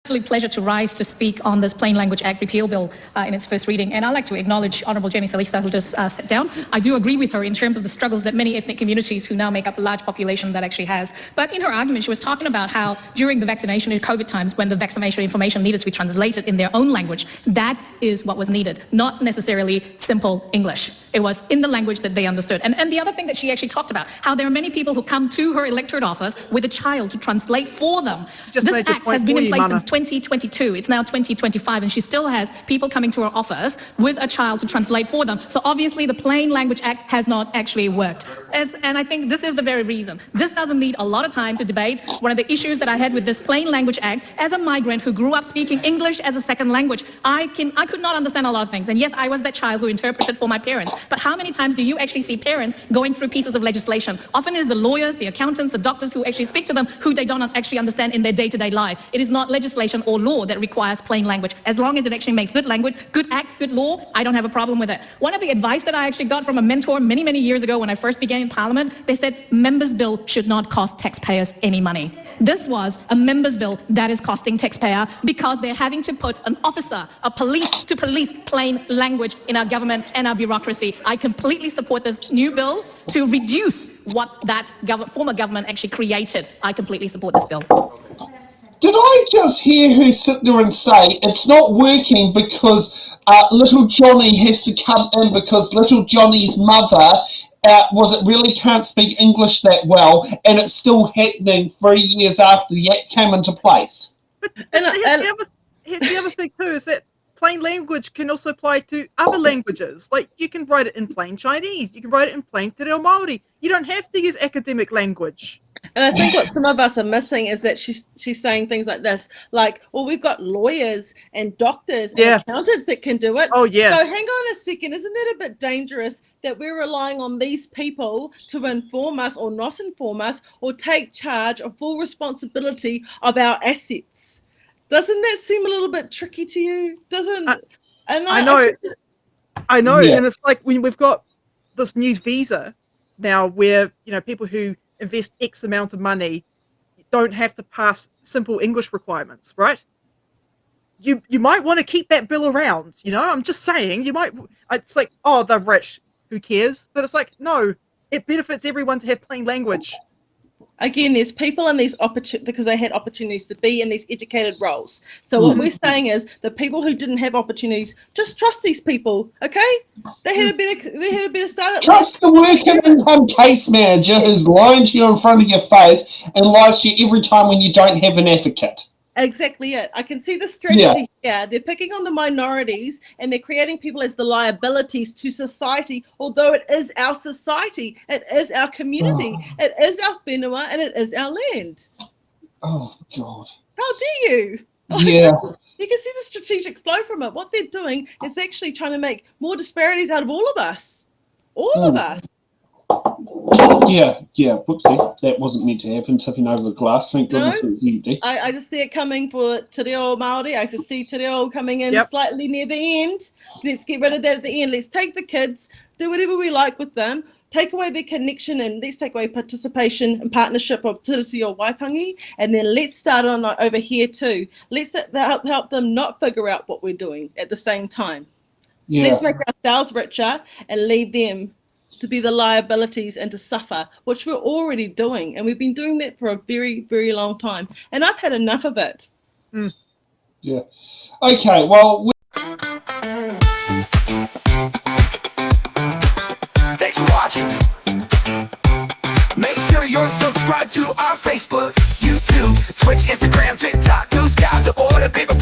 absolute pleasure to rise to speak on this Plain Language Act repeal bill in its first reading. And I'd like to acknowledge Honourable Jenny Salisa, who just sat down. I do agree with her in terms of the struggles that many ethnic communities who now make up a large population that actually has. But in her argument, she was talking about how during the vaccination in COVID times, when the vaccination information needed to be translated in their own language, that is what was needed, not necessarily simple English. It was in the language that they understood. And the other thing that she actually talked about, how there are many people who come to her electorate office with a child to translate for them. This act has been in place since 2022. It's now 2025, and she still has people coming to her office with a child to translate for them. So obviously the Plain Language Act has not actually worked. And I think this is the very reason. This doesn't need a lot of time to debate. One of the issues that I had with this Plain Language Act, as a migrant who grew up speaking English as a second language, I could not understand a lot of things. And yes, I was that child who interpreted for my parents. But how many times do you actually see parents going through pieces of legislation? Often it is the lawyers, the accountants, the doctors who actually speak to them, who they don't actually understand in their day-to-day life. It is not legislation or law that requires plain language. As long as it actually makes good language, good act, good law, I don't have a problem with it. One of the advice that I actually got from a mentor many, many years ago when I first began in Parliament, they said members' bill should not cost taxpayers any money. This was a members' bill that is costing taxpayer because they're having to put an officer, a police, to police plain language in our government and our bureaucracy. I completely support this new bill to reduce what that former government actually created. I completely support this bill. Did I just hear her sit there and say it's not working because little Johnny has to come in because little Johnny's mother really can't speak English that well, and it's still happening 3 years after the Act came into place? And here's the other thing too, is that plain language can also apply to other languages. Like, you can write it in plain Chinese, you can write it in plain Te Reo Māori. You don't have to use academic language. And I think what some of us are missing is that she's saying things like this, like, well, we've got lawyers and doctors and accountants that can do it. Oh, yeah. So hang on a second. Isn't that a bit dangerous that we're relying on these people to inform us or not inform us or take charge of full responsibility of our assets? Doesn't that seem a little bit tricky to you? I know. Yeah. And it's like when we've got this new visa now where, people who invest X amount of money don't have to pass simple English requirements, right? You might want to keep that bill around, I'm just saying, it's like, oh, they're rich, who cares? But it's like, no, it benefits everyone to have plain language. Again, there's people in these opportunities because they had opportunities to be in these educated roles. So what we're saying is the people who didn't have opportunities, just trust these people, okay? They had a better start. Trust the working income case manager who's lying to you in front of your face and lies to you every time when you don't have an advocate. Exactly it. I can see the strategy here. They're picking on the minorities and they're creating people as the liabilities to society, although it is our society, it is our community, it is our whenua, and it is our land. Oh, God. How dare you? Yeah. You can see the strategic flow from it. What they're doing is actually trying to make more disparities out of all of us. All of us. Yeah. Whoopsie. That wasn't meant to happen. Tipping over the glass. Thank goodness it was empty. I just see it coming for Te Reo Māori. I just see Te Reo coming in slightly near the end. Let's get rid of that at the end. Let's take the kids, do whatever we like with them, take away their connection, and let's take away participation and partnership of Tiriti or Waitangi, and then let's start on over here too. Let's help them not figure out what we're doing at the same time. Yeah. Let's make ourselves richer and leave them to be the liabilities and to suffer, which we're already doing. And we've been doing that for a very, very long time. And I've had enough of it. Yeah. Okay, well... Thanks for watching. Make sure you're subscribed to our Facebook, YouTube, Twitch, Instagram, TikTok, News Guide, the Order, Paper